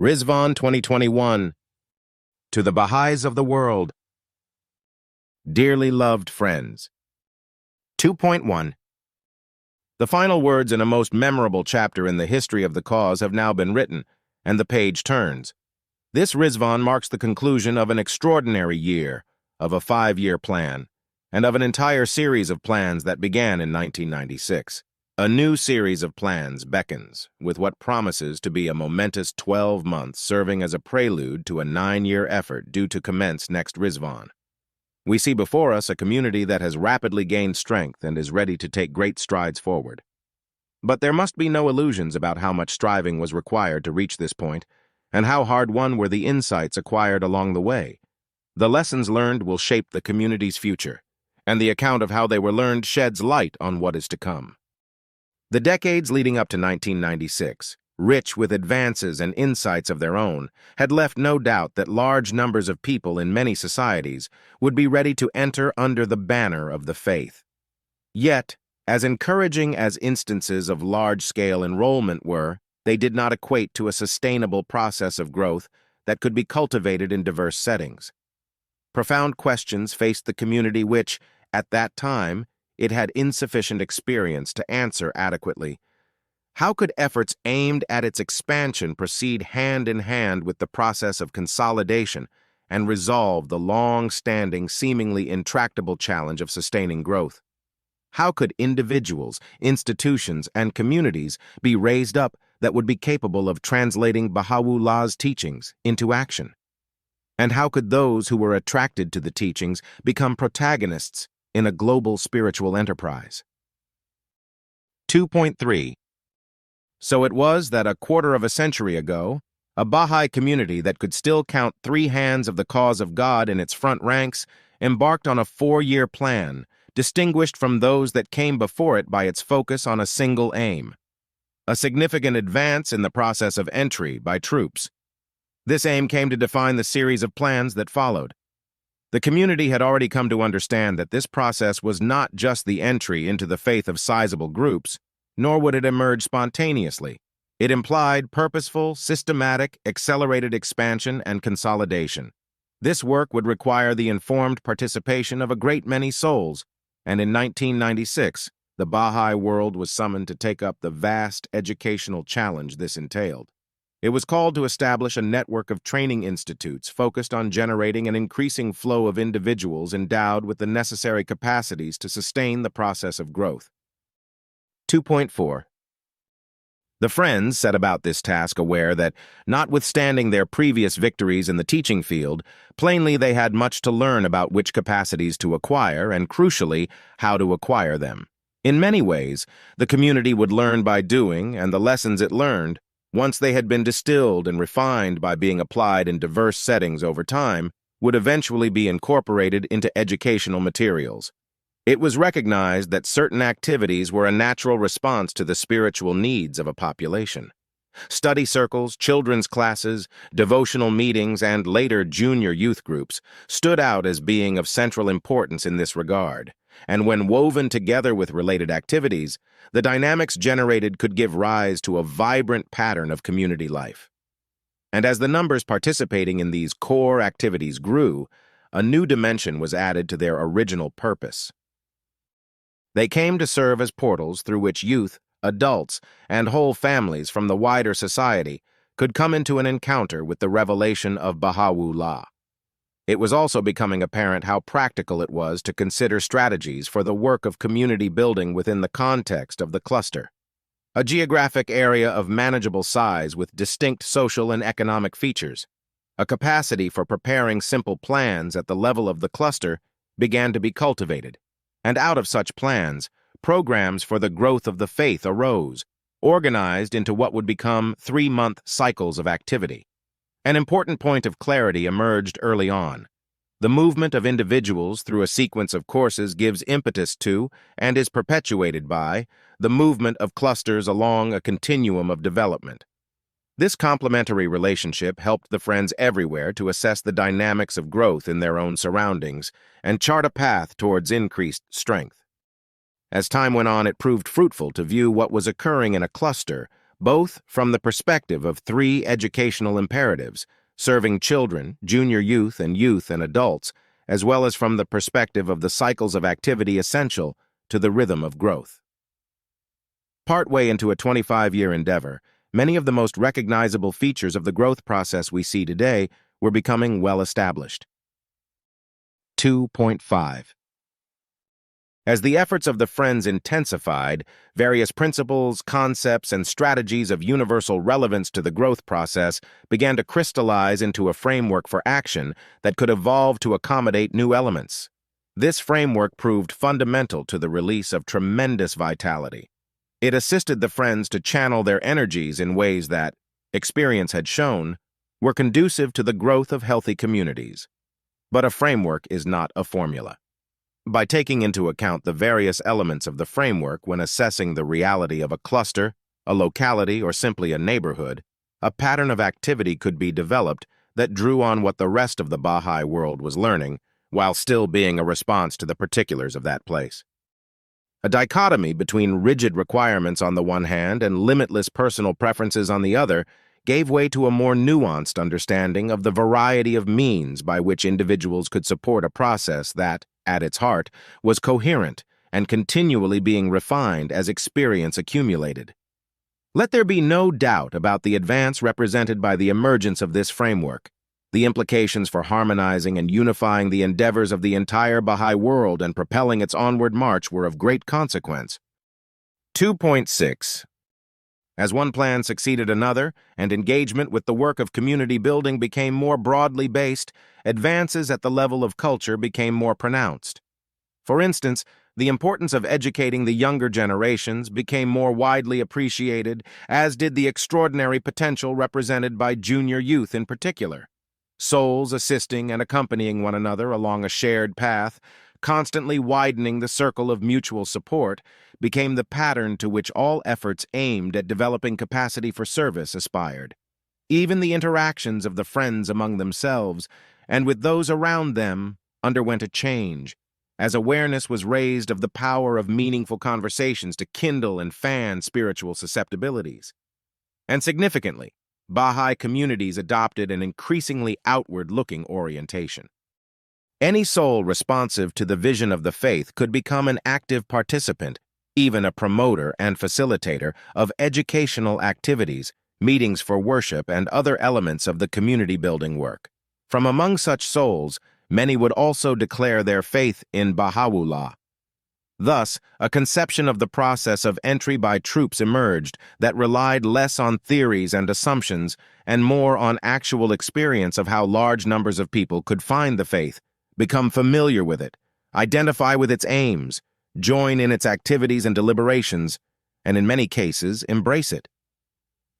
Riḍván 2021. To the Baha'is of the world. Dearly loved friends. 2.1. The final words in a most memorable chapter in the history of the cause have now been written, and the page turns. This Riḍván marks the conclusion of an extraordinary year, of a 5-year plan, and of an entire series of plans that began in 1996. A new series of plans beckons, with what promises to be a momentous 12 months serving as a prelude to a 9-year effort due to commence next Riḍván. We see before us a community that has rapidly gained strength and is ready to take great strides forward. But there must be no illusions about how much striving was required to reach this point, and how hard-won were the insights acquired along the way. The lessons learned will shape the community's future, and the account of how they were learned sheds light on what is to come. The decades leading up to 1996, rich with advances and insights of their own, had left no doubt that large numbers of people in many societies would be ready to enter under the banner of the faith. Yet, as encouraging as instances of large-scale enrollment were, they did not equate to a sustainable process of growth that could be cultivated in diverse settings. Profound questions faced the community which, at that time, it had insufficient experience to answer adequately. How could efforts aimed at its expansion proceed hand in hand with the process of consolidation and resolve the long-standing, seemingly intractable challenge of sustaining growth? How could individuals, institutions, and communities be raised up that would be capable of translating Baha'u'llah's teachings into action? And how could those who were attracted to the teachings become protagonists in a global spiritual enterprise? 2.3. So it was that a quarter of a century ago, a Baha'i community that could still count 3 hands of the cause of God in its front ranks embarked on a 4-year plan, distinguished from those that came before it by its focus on a single aim: a significant advance in the process of entry by troops. This aim came to define the series of plans that followed. The community had already come to understand that this process was not just the entry into the faith of sizable groups, nor would it emerge spontaneously. It implied purposeful, systematic, accelerated expansion and consolidation. This work would require the informed participation of a great many souls, and in 1996, the Baha'i world was summoned to take up the vast educational challenge this entailed. It was called to establish a network of training institutes focused on generating an increasing flow of individuals endowed with the necessary capacities to sustain the process of growth. 2.4. The Friends set about this task aware that, notwithstanding their previous victories in the teaching field, plainly they had much to learn about which capacities to acquire and, crucially, how to acquire them. In many ways, the community would learn by doing, and the lessons it learned, once they had been distilled and refined by being applied in diverse settings over time, would eventually be incorporated into educational materials. It was recognized that certain activities were a natural response to the spiritual needs of a population. Study circles, children's classes, devotional meetings, and later junior youth groups stood out as being of central importance in this regard, and when woven together with related activities, the dynamics generated could give rise to a vibrant pattern of community life. And as the numbers participating in these core activities grew, a new dimension was added to their original purpose. They came to serve as portals through which youth, adults, and whole families from the wider society could come into an encounter with the revelation of Baha'u'llah. It was also becoming apparent how practical it was to consider strategies for the work of community building within the context of the cluster. A geographic area of manageable size with distinct social and economic features, a capacity for preparing simple plans at the level of the cluster began to be cultivated, and out of such plans, programs for the growth of the faith arose, organized into what would become 3-month cycles of activity. An important point of clarity emerged early on. The movement of individuals through a sequence of courses gives impetus to, and is perpetuated by, the movement of clusters along a continuum of development. This complementary relationship helped the Friends everywhere to assess the dynamics of growth in their own surroundings and chart a path towards increased strength. As time went on, it proved fruitful to view what was occurring in a cluster, both from the perspective of three educational imperatives, serving children, junior youth and adults, as well as from the perspective of the cycles of activity essential to the rhythm of growth. Partway into a 25-year endeavor, many of the most recognizable features of the growth process we see today were becoming well established. 2.5. As the efforts of the Friends intensified, various principles, concepts, and strategies of universal relevance to the growth process began to crystallize into a framework for action that could evolve to accommodate new elements. This framework proved fundamental to the release of tremendous vitality. It assisted the Friends to channel their energies in ways that, experience had shown, were conducive to the growth of healthy communities. But a framework is not a formula. By taking into account the various elements of the framework when assessing the reality of a cluster, a locality, or simply a neighborhood, a pattern of activity could be developed that drew on what the rest of the Baha'i world was learning, while still being a response to the particulars of that place. A dichotomy between rigid requirements on the one hand and limitless personal preferences on the other gave way to a more nuanced understanding of the variety of means by which individuals could support a process that, at its heart, was coherent and continually being refined as experience accumulated. Let there be no doubt about the advance represented by the emergence of this framework. The implications for harmonizing and unifying the endeavors of the entire Baha'i world and propelling its onward march were of great consequence. 2.6. As one plan succeeded another, and engagement with the work of community building became more broadly based, advances at the level of culture became more pronounced. For instance, the importance of educating the younger generations became more widely appreciated, as did the extraordinary potential represented by junior youth in particular. Souls assisting and accompanying one another along a shared path, constantly widening the circle of mutual support, became the pattern to which all efforts aimed at developing capacity for service aspired. Even the interactions of the Friends among themselves and with those around them underwent a change, as awareness was raised of the power of meaningful conversations to kindle and fan spiritual susceptibilities. And significantly, Baha'i communities adopted an increasingly outward-looking orientation. Any soul responsive to the vision of the faith could become an active participant, even a promoter and facilitator of educational activities, meetings for worship, and other elements of the community-building work. From among such souls, many would also declare their faith in Baha'u'llah. Thus, a conception of the process of entry by troops emerged that relied less on theories and assumptions and more on actual experience of how large numbers of people could find the faith, become familiar with it, identify with its aims, join in its activities and deliberations, and in many cases, embrace it.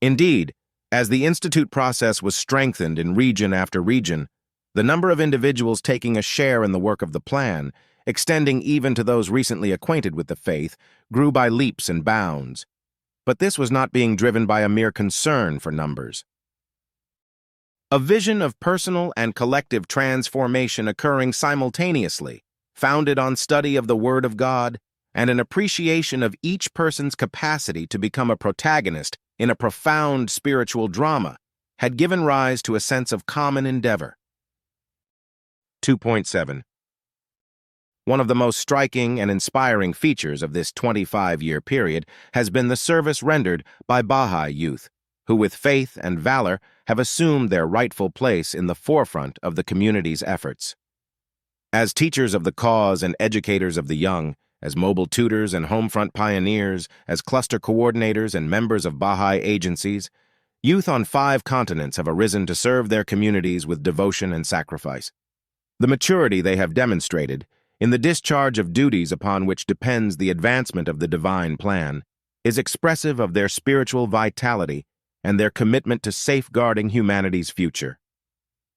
Indeed, as the Institute process was strengthened in region after region, the number of individuals taking a share in the work of the plan, extending even to those recently acquainted with the faith, grew by leaps and bounds. But this was not being driven by a mere concern for numbers. A vision of personal and collective transformation occurring simultaneously, founded on study of the Word of God and an appreciation of each person's capacity to become a protagonist in a profound spiritual drama, had given rise to a sense of common endeavor. 2.7. One of the most striking and inspiring features of this 25-year period has been the service rendered by Baha'i youth, who with faith and valor have assumed their rightful place in the forefront of the community's efforts. As teachers of the cause and educators of the young, as mobile tutors and homefront pioneers, as cluster coordinators and members of Baha'i agencies, youth on 5 continents have arisen to serve their communities with devotion and sacrifice. The maturity they have demonstrated, in the discharge of duties upon which depends the advancement of the divine plan, is expressive of their spiritual vitality and their commitment to safeguarding humanity's future.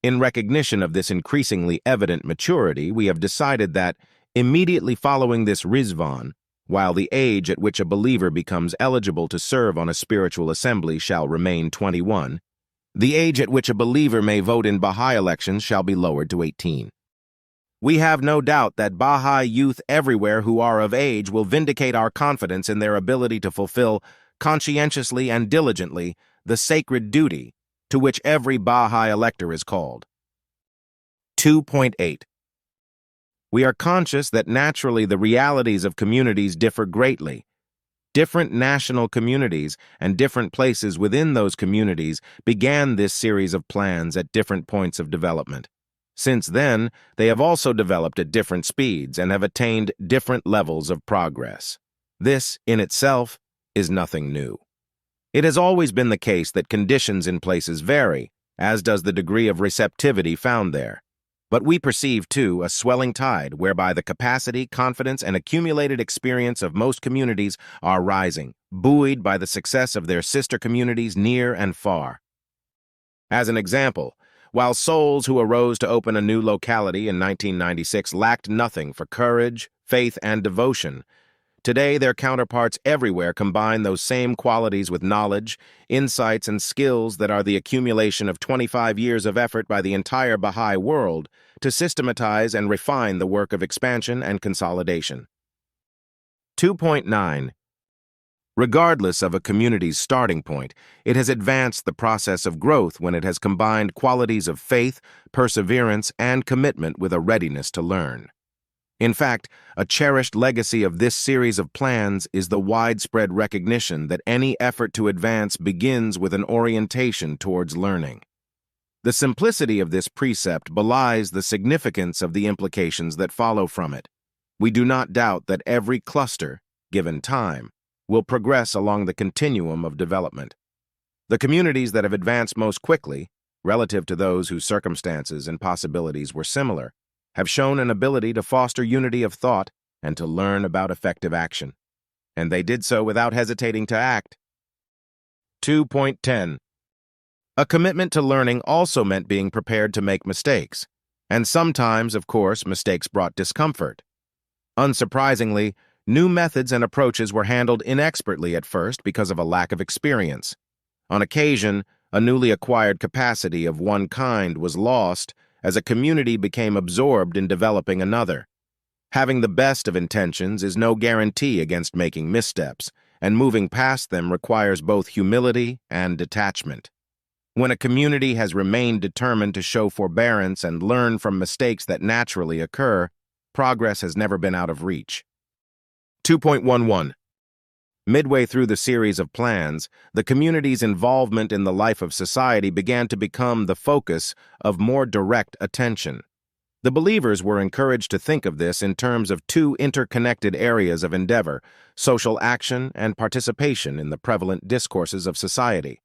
In recognition of this increasingly evident maturity, we have decided that, immediately following this Riḍván, while the age at which a believer becomes eligible to serve on a spiritual assembly shall remain 21, the age at which a believer may vote in Baha'i elections shall be lowered to 18. We have no doubt that Baha'i youth everywhere who are of age will vindicate our confidence in their ability to fulfill conscientiously and diligently, the sacred duty to which every Baha'i elector is called. 2.8. We are conscious that naturally the realities of communities differ greatly. Different national communities and different places within those communities began this series of plans at different points of development. Since then, they have also developed at different speeds and have attained different levels of progress. This, in itself, is nothing new. It has always been the case that conditions in places vary, as does the degree of receptivity found there. But we perceive, too, a swelling tide whereby the capacity, confidence, and accumulated experience of most communities are rising, buoyed by the success of their sister communities near and far. As an example, while souls who arose to open a new locality in 1996 lacked nothing for courage, faith, and devotion, today their counterparts everywhere combine those same qualities with knowledge, insights, and skills that are the accumulation of 25 years of effort by the entire Baha'i world to systematize and refine the work of expansion and consolidation. 2.9. Regardless of a community's starting point, it has advanced the process of growth when it has combined qualities of faith, perseverance, and commitment with a readiness to learn. In fact, a cherished legacy of this series of plans is the widespread recognition that any effort to advance begins with an orientation towards learning. The simplicity of this precept belies the significance of the implications that follow from it. We do not doubt that every cluster, given time, will progress along the continuum of development. The communities that have advanced most quickly, relative to those whose circumstances and possibilities were similar, have shown an ability to foster unity of thought and to learn about effective action. And they did so without hesitating to act. 2.10. A commitment to learning also meant being prepared to make mistakes, and sometimes, of course, mistakes brought discomfort. Unsurprisingly, new methods and approaches were handled inexpertly at first because of a lack of experience. On occasion, a newly acquired capacity of one kind was lost as a community became absorbed in developing another. Having the best of intentions is no guarantee against making missteps, and moving past them requires both humility and detachment. When a community has remained determined to show forbearance and learn from mistakes that naturally occur, progress has never been out of reach. 2.11. Midway through the series of plans, the community's involvement in the life of society began to become the focus of more direct attention. The believers were encouraged to think of this in terms of two interconnected areas of endeavor: social action and participation in the prevalent discourses of society.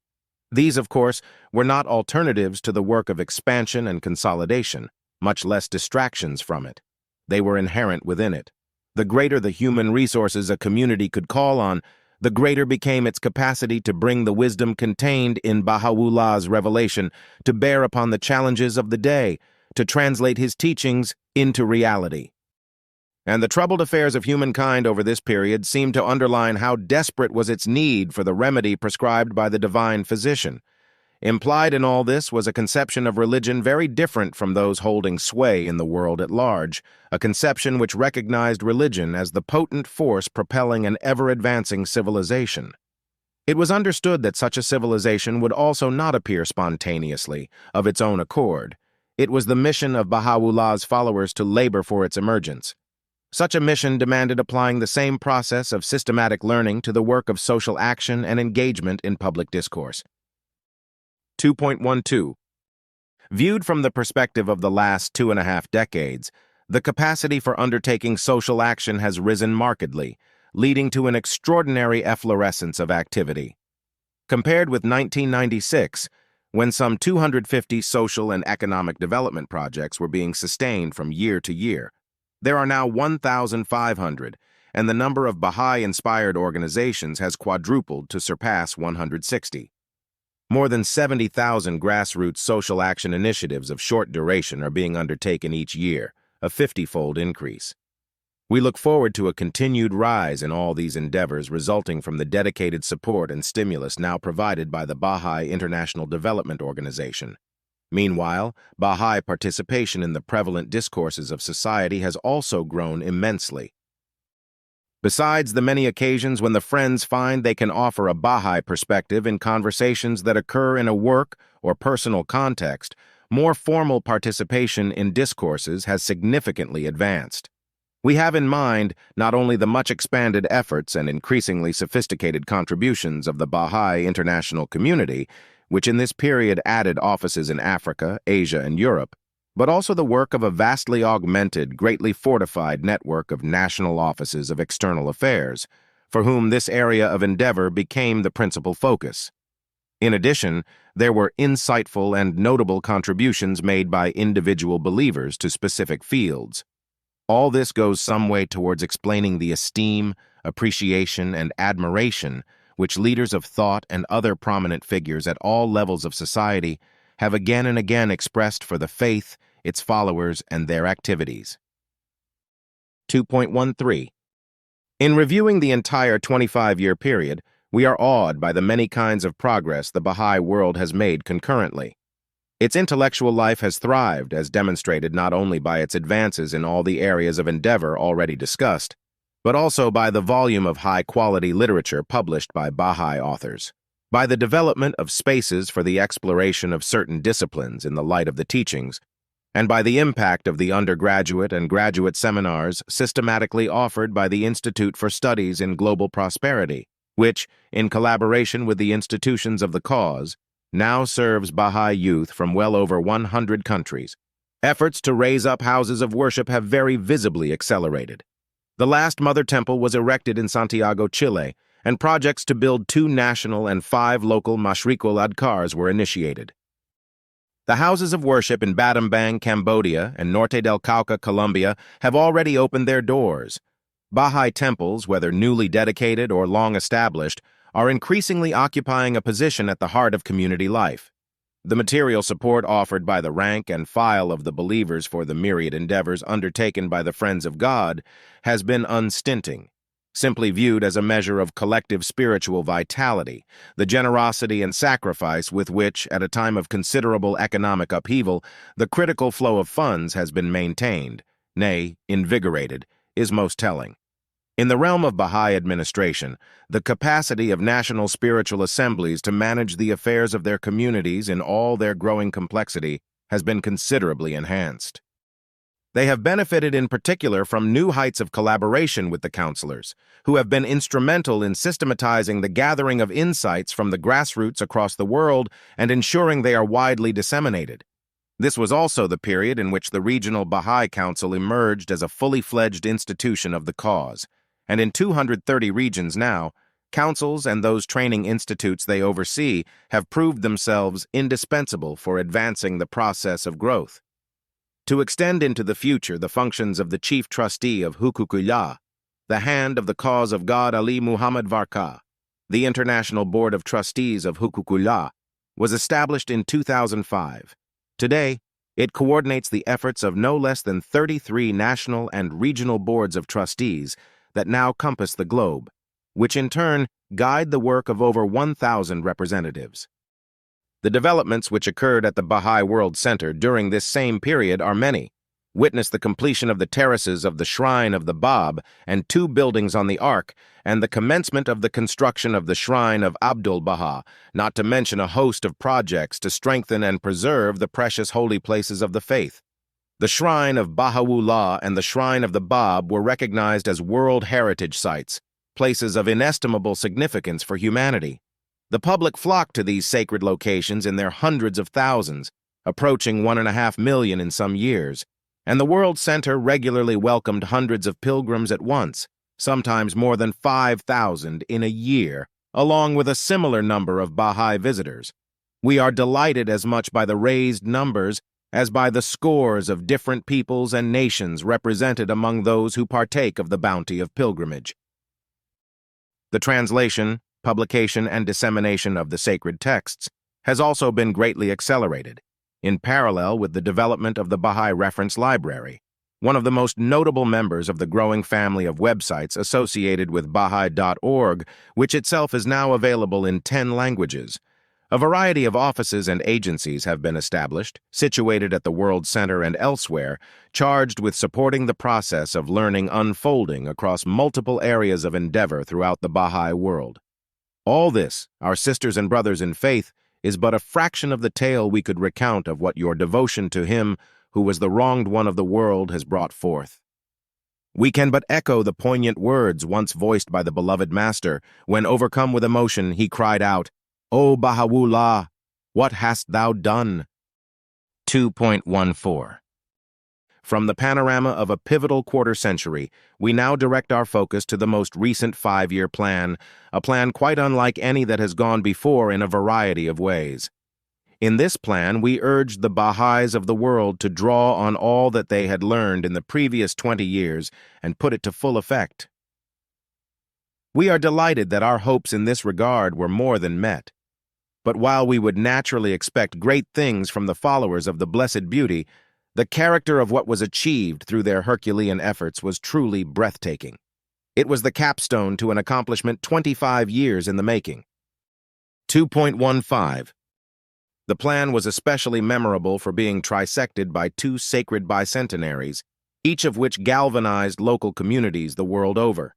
These, of course, were not alternatives to the work of expansion and consolidation, much less distractions from it. They were inherent within it. The greater the human resources a community could call on, the greater became its capacity to bring the wisdom contained in Baha'u'llah's revelation to bear upon the challenges of the day, to translate his teachings into reality. And the troubled affairs of humankind over this period seem to underline how desperate was its need for the remedy prescribed by the divine physician. Implied in all this was a conception of religion very different from those holding sway in the world at large, a conception which recognized religion as the potent force propelling an ever-advancing civilization. It was understood that such a civilization would also not appear spontaneously, of its own accord. It was the mission of Baha'u'llah's followers to labor for its emergence. Such a mission demanded applying the same process of systematic learning to the work of social action and engagement in public discourse. 2.12. Viewed from the perspective of the last 2.5 decades, the capacity for undertaking social action has risen markedly, leading to an extraordinary efflorescence of activity. Compared with 1996, when some 250 social and economic development projects were being sustained from year to year, there are now 1,500, and the number of Baha'i-inspired organizations has quadrupled to surpass 160. More than 70,000 grassroots social action initiatives of short duration are being undertaken each year, a 50-fold increase. We look forward to a continued rise in all these endeavors resulting from the dedicated support and stimulus now provided by the Baha'i International Development Organization. Meanwhile, Baha'i participation in the prevalent discourses of society has also grown immensely. Besides the many occasions when the friends find they can offer a Baha'i perspective in conversations that occur in a work or personal context, more formal participation in discourses has significantly advanced. We have in mind not only the much expanded efforts and increasingly sophisticated contributions of the Baha'i international community, which in this period added offices in Africa, Asia, and Europe, but also the work of a vastly augmented, greatly fortified network of national offices of external affairs, for whom this area of endeavor became the principal focus. In addition, there were insightful and notable contributions made by individual believers to specific fields. All this goes some way towards explaining the esteem, appreciation, and admiration which leaders of thought and other prominent figures at all levels of society have again and again expressed for the faith, its followers, and their activities. 2.13. In reviewing the entire 25-year period, we are awed by the many kinds of progress the Baha'i world has made concurrently. Its intellectual life has thrived, as demonstrated not only by its advances in all the areas of endeavor already discussed, but also by the volume of high-quality literature published by Baha'i authors, by the development of spaces for the exploration of certain disciplines in the light of the teachings, and by the impact of the undergraduate and graduate seminars systematically offered by the Institute for Studies in Global Prosperity, which, in collaboration with the institutions of the cause, now serves Baha'i youth from well over 100 countries. Efforts to raise up houses of worship have very visibly accelerated. The last Mother Temple was erected in Santiago, Chile, and projects to build 2 national and 5 local Mashrikul Adkars were initiated. The houses of worship in Battambang, Cambodia, and Norte del Cauca, Colombia, have already opened their doors. Baha'i temples, whether newly dedicated or long established, are increasingly occupying a position at the heart of community life. The material support offered by the rank and file of the believers for the myriad endeavors undertaken by the Friends of God has been unstinting. Simply viewed as a measure of collective spiritual vitality, the generosity and sacrifice with which, at a time of considerable economic upheaval, the critical flow of funds has been maintained, nay, invigorated, is most telling. In the realm of Baha'i administration, the capacity of national spiritual assemblies to manage the affairs of their communities in all their growing complexity has been considerably enhanced. They have benefited in particular from new heights of collaboration with the counselors, who have been instrumental in systematizing the gathering of insights from the grassroots across the world and ensuring they are widely disseminated. This was also the period in which the Regional Baha'i Council emerged as a fully fledged institution of the cause, and in 230 regions now, councils and those training institutes they oversee have proved themselves indispensable for advancing the process of growth. To extend into the future the functions of the Chief Trustee of Huququllah, the hand of the cause of God Ali Muhammad Varka, the International Board of Trustees of Huququllah, was established in 2005. Today, it coordinates the efforts of no less than 33 national and regional boards of trustees that now compass the globe, which in turn guide the work of over 1,000 representatives. The developments which occurred at the Baha'i World Center during this same period are many. Witness the completion of the terraces of the Shrine of the Bab and 2 buildings on the Ark, and the commencement of the construction of the Shrine of Abdul Baha, not to mention a host of projects to strengthen and preserve the precious holy places of the faith. The Shrine of Baha'u'llah and the Shrine of the Bab were recognized as World Heritage Sites, places of inestimable significance for humanity. The public flocked to these sacred locations in their hundreds of thousands, approaching 1.5 million in some years, and the World Center regularly welcomed hundreds of pilgrims at once, sometimes more than 5,000 in a year, along with a similar number of Baha'i visitors. We are delighted as much by the raised numbers as by the scores of different peoples and nations represented among those who partake of the bounty of pilgrimage. The translation, publication, and dissemination of the sacred texts has also been greatly accelerated, in parallel with the development of the Baha'i Reference Library, one of the most notable members of the growing family of websites associated with Baha'i.org, which itself is now available in 10 languages. A variety of offices and agencies have been established, situated at the World Center and elsewhere, charged with supporting the process of learning unfolding across multiple areas of endeavor throughout the Baha'i world. All this, our sisters and brothers in faith, is but a fraction of the tale we could recount of what your devotion to him, who was the wronged one of the world, has brought forth. We can but echo the poignant words once voiced by the beloved Master, when, overcome with emotion, he cried out, "O Baha'u'llah, what hast thou done?" 2.14. From the panorama of a pivotal quarter-century, we now direct our focus to the most recent 5-year plan, a plan quite unlike any that has gone before in a variety of ways. In this plan, we urged the Baha'is of the world to draw on all that they had learned in the previous 20 years and put it to full effect. We are delighted that our hopes in this regard were more than met. But while we would naturally expect great things from the followers of the Blessed Beauty, the character of what was achieved through their Herculean efforts was truly breathtaking. It was the capstone to an accomplishment 25 years in the making. 2.15. The plan was especially memorable for being trisected by 2 sacred bicentenaries, each of which galvanized local communities the world over.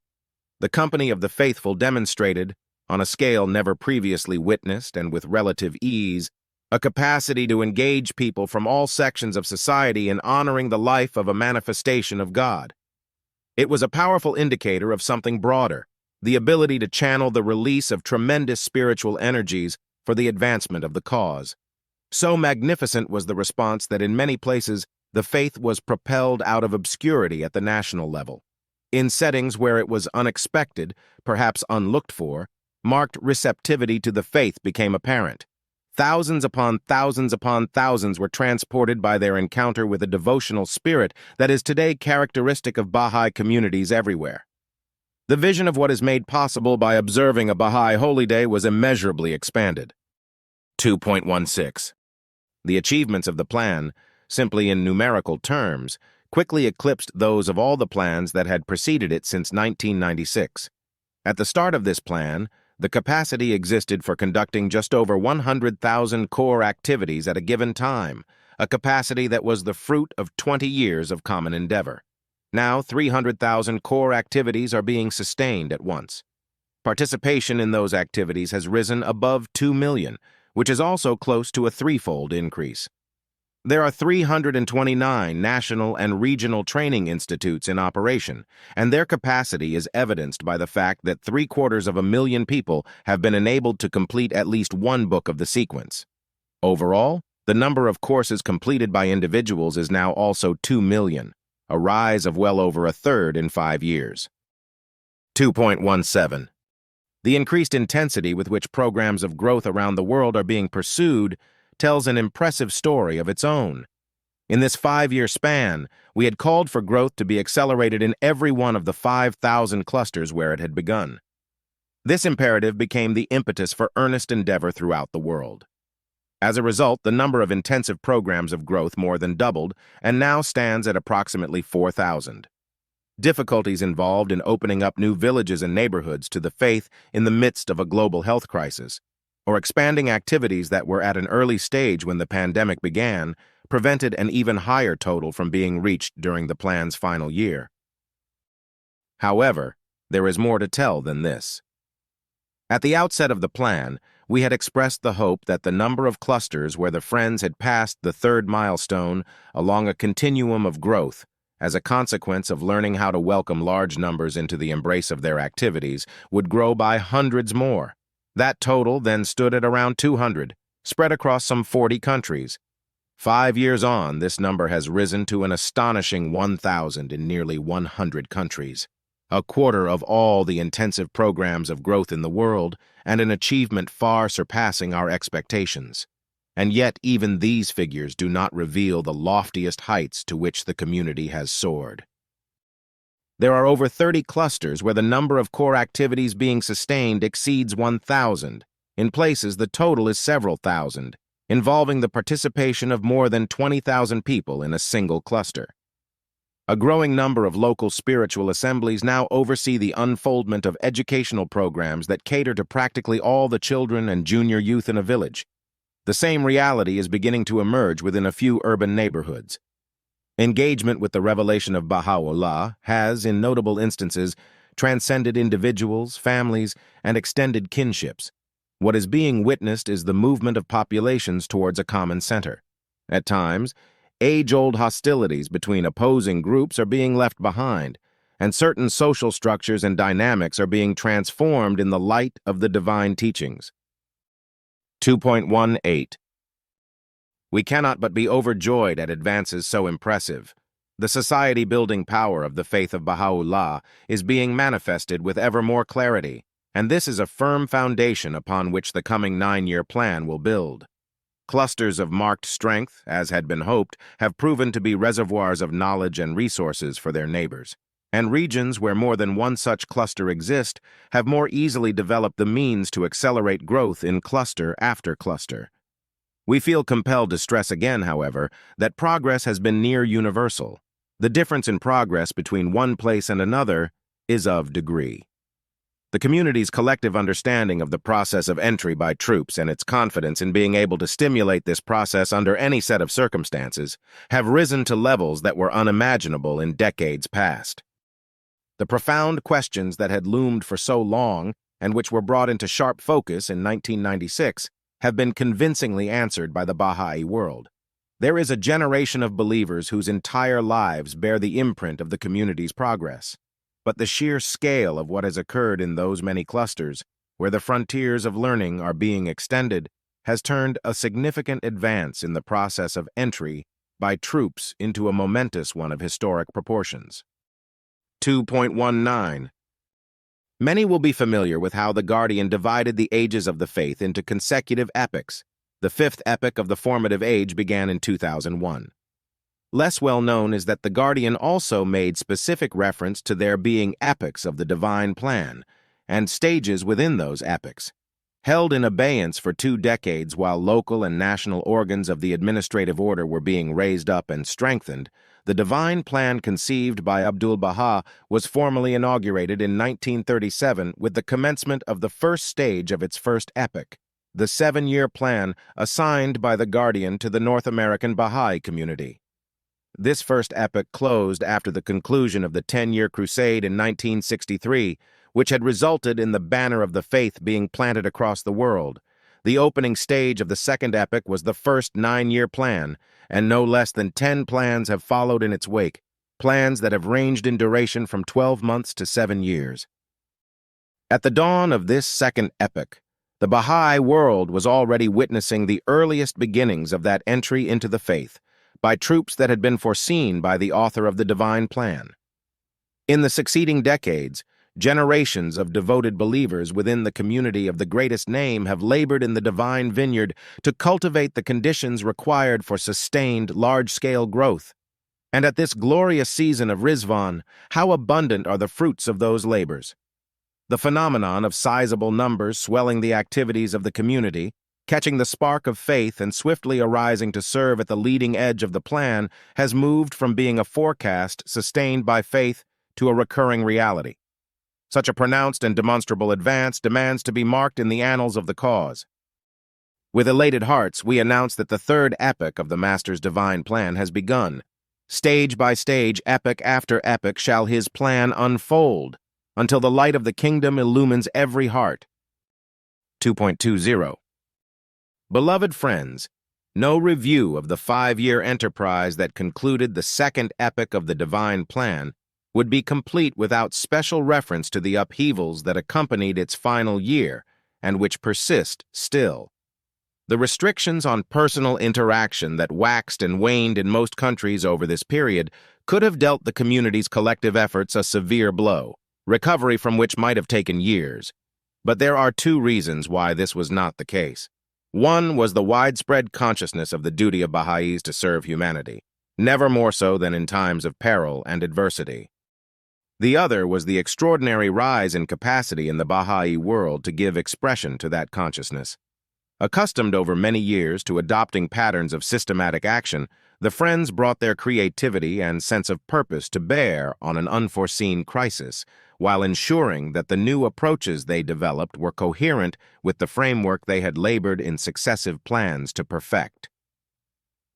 The Company of the Faithful demonstrated, on a scale never previously witnessed and with relative ease, a capacity to engage people from all sections of society in honoring the life of a manifestation of God. It was a powerful indicator of something broader, the ability to channel the release of tremendous spiritual energies for the advancement of the cause. So magnificent was the response that in many places the faith was propelled out of obscurity at the national level. In settings where it was unexpected, perhaps unlooked for, marked receptivity to the faith became apparent. Thousands upon thousands upon thousands were transported by their encounter with a devotional spirit that is today characteristic of Baha'i communities everywhere. The vision of what is made possible by observing a Baha'i holy day was immeasurably expanded. 2.16. The achievements of the plan, simply in numerical terms, quickly eclipsed those of all the plans that had preceded it since 1996. At the start of this plan, the capacity existed for conducting just over 100,000 core activities at a given time, a capacity that was the fruit of 20 years of common endeavor. Now, 300,000 core activities are being sustained at once. Participation in those activities has risen above 2 million, which is also close to a threefold increase. There are 329 national and regional training institutes in operation, and their capacity is evidenced by the fact that 750,000 people have been enabled to complete at least one book of the sequence. Overall, the number of courses completed by individuals is now also 2 million, a rise of well over a third in 5 years. 2.17. The increased intensity with which programs of growth around the world are being pursued tells an impressive story of its own. In this 5-year span, we had called for growth to be accelerated in every one of the 5,000 clusters where it had begun. This imperative became the impetus for earnest endeavor throughout the world. As a result, the number of intensive programs of growth more than doubled and now stands at approximately 4,000. Difficulties involved in opening up new villages and neighborhoods to the faith in the midst of a global health crisis, or expanding activities that were at an early stage when the pandemic began, prevented an even higher total from being reached during the plan's final year. However, there is more to tell than this. At the outset of the plan, we had expressed the hope that the number of clusters where the Friends had passed the 3rd milestone along a continuum of growth, as a consequence of learning how to welcome large numbers into the embrace of their activities, would grow by hundreds more. That total then stood at around 200, spread across some 40 countries. 5 years on, this number has risen to an astonishing 1,000 in nearly 100 countries, a quarter of all the intensive programs of growth in the world, and an achievement far surpassing our expectations. And yet even these figures do not reveal the loftiest heights to which the community has soared. There are over 30 clusters where the number of core activities being sustained exceeds 1,000. In places, the total is several thousand, involving the participation of more than 20,000 people in a single cluster. A growing number of local spiritual assemblies now oversee the unfoldment of educational programs that cater to practically all the children and junior youth in a village. The same reality is beginning to emerge within a few urban neighborhoods. Engagement with the revelation of Baha'u'llah has, in notable instances, transcended individuals, families, and extended kinships. What is being witnessed is the movement of populations towards a common center. At times, age-old hostilities between opposing groups are being left behind, and certain social structures and dynamics are being transformed in the light of the divine teachings. 2.18. We cannot but be overjoyed at advances so impressive. The society-building power of the faith of Baha'u'llah is being manifested with ever more clarity, and this is a firm foundation upon which the coming 9-year plan will build. Clusters of marked strength, as had been hoped, have proven to be reservoirs of knowledge and resources for their neighbors, and regions where more than one such cluster exists have more easily developed the means to accelerate growth in cluster after cluster. We feel compelled to stress again, however, that progress has been near universal. The difference in progress between one place and another is of degree. The community's collective understanding of the process of entry by troops and its confidence in being able to stimulate this process under any set of circumstances have risen to levels that were unimaginable in decades past. The profound questions that had loomed for so long and which were brought into sharp focus in 1996 have been convincingly answered by the Baha'i world. There is a generation of believers whose entire lives bear the imprint of the community's progress. But the sheer scale of what has occurred in those many clusters, where the frontiers of learning are being extended, has turned a significant advance in the process of entry by troops into a momentous one of historic proportions. 2.19. Many will be familiar with how the Guardian divided the ages of the faith into consecutive epochs. The fifth epoch of the formative age began in 2001. Less well known is that the Guardian also made specific reference to there being epochs of the divine plan and stages within those epochs. Held in abeyance for 2 decades while local and national organs of the administrative order were being raised up and strengthened, the divine plan conceived by Abdul-Baha was formally inaugurated in 1937 with the commencement of the first stage of its first epoch, the 7-year plan assigned by the Guardian to the North American Baha'i community. This first epoch closed after the conclusion of the 10-year crusade in 1963, which had resulted in the banner of the faith being planted across the world. The opening stage of the second epoch was the first 9-year plan, and no less than 10 plans have followed in its wake, plans that have ranged in duration from 12 months to 7 years. At the dawn of this second epoch, the Baha'i world was already witnessing the earliest beginnings of that entry into the faith, by troops that had been foreseen by the author of the divine plan. In the succeeding decades, generations of devoted believers within the community of the greatest name have labored in the divine vineyard to cultivate the conditions required for sustained, large-scale growth. And at this glorious season of Riḍván, how abundant are the fruits of those labors. The phenomenon of sizable numbers swelling the activities of the community, catching the spark of faith and swiftly arising to serve at the leading edge of the plan, has moved from being a forecast sustained by faith to a recurring reality. Such a pronounced and demonstrable advance demands to be marked in the annals of the cause. With elated hearts, we announce that the third epoch of the Master's divine plan has begun. Stage by stage, epoch after epoch, shall his plan unfold, until the light of the kingdom illumines every heart. 2.20. Beloved friends, no review of the 5-year enterprise that concluded the second epoch of the divine plan would be complete without special reference to the upheavals that accompanied its final year and which persist still. The restrictions on personal interaction that waxed and waned in most countries over this period could have dealt the community's collective efforts a severe blow, recovery from which might have taken years. But there are 2 reasons why this was not the case. One was the widespread consciousness of the duty of Bahá'ís to serve humanity, never more so than in times of peril and adversity. The other was the extraordinary rise in capacity in the Baha'i world to give expression to that consciousness. Accustomed over many years to adopting patterns of systematic action, the friends brought their creativity and sense of purpose to bear on an unforeseen crisis, while ensuring that the new approaches they developed were coherent with the framework they had labored in successive plans to perfect.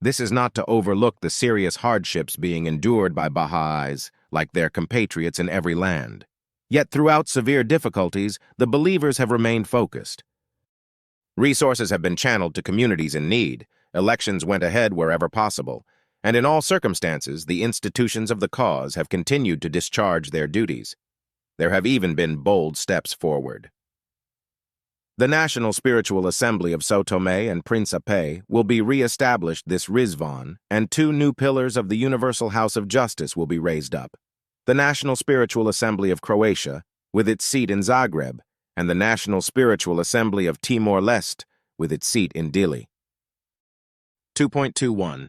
This is not to overlook the serious hardships being endured by Baha'is, like their compatriots in every land. Yet throughout severe difficulties, the believers have remained focused. Resources have been channeled to communities in need, elections went ahead wherever possible, and in all circumstances, the institutions of the cause have continued to discharge their duties. There have even been bold steps forward. The National Spiritual Assembly of São Tomé and Príncipe will be re-established this Riḍván, and 2 new pillars of the Universal House of Justice will be raised up. The National Spiritual Assembly of Croatia, with its seat in Zagreb, and the National Spiritual Assembly of Timor-Leste, with its seat in Dili. 2.21.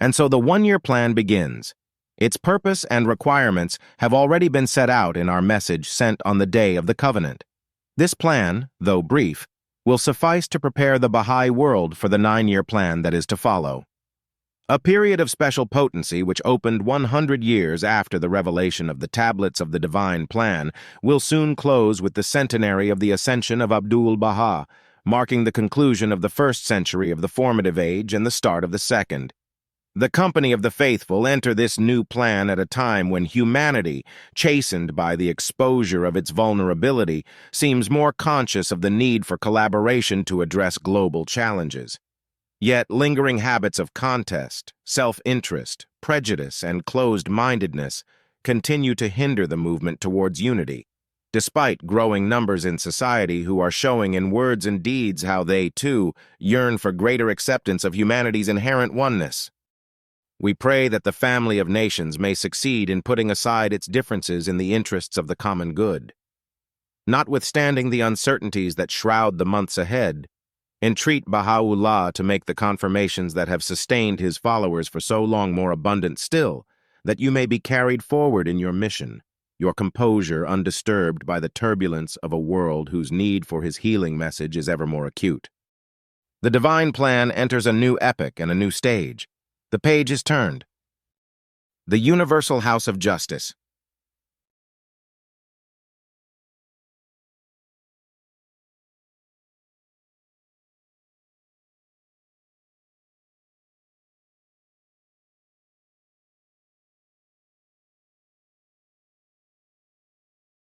And so the one-year plan begins. Its purpose and requirements have already been set out in our message sent on the Day of the Covenant. This plan, though brief, will suffice to prepare the Baha'i world for the 9-year plan that is to follow. A period of special potency which opened 100 years after the revelation of the tablets of the divine plan will soon close with the centenary of the ascension of Abdul-Baha, marking the conclusion of the 1st century of the formative age and the start of the 2nd. The company of the faithful enter this new plan at a time when humanity, chastened by the exposure of its vulnerability, seems more conscious of the need for collaboration to address global challenges. Yet lingering habits of contest, self-interest, prejudice, and closed-mindedness continue to hinder the movement towards unity, despite growing numbers in society who are showing in words and deeds how they, too, yearn for greater acceptance of humanity's inherent oneness. We pray that the family of nations may succeed in putting aside its differences in the interests of the common good. Notwithstanding the uncertainties that shroud the months ahead, entreat Baha'u'llah to make the confirmations that have sustained his followers for so long more abundant still, that you may be carried forward in your mission, your composure undisturbed by the turbulence of a world whose need for his healing message is ever more acute. The divine plan enters a new epoch and a new stage. The page is turned. The Universal House of Justice.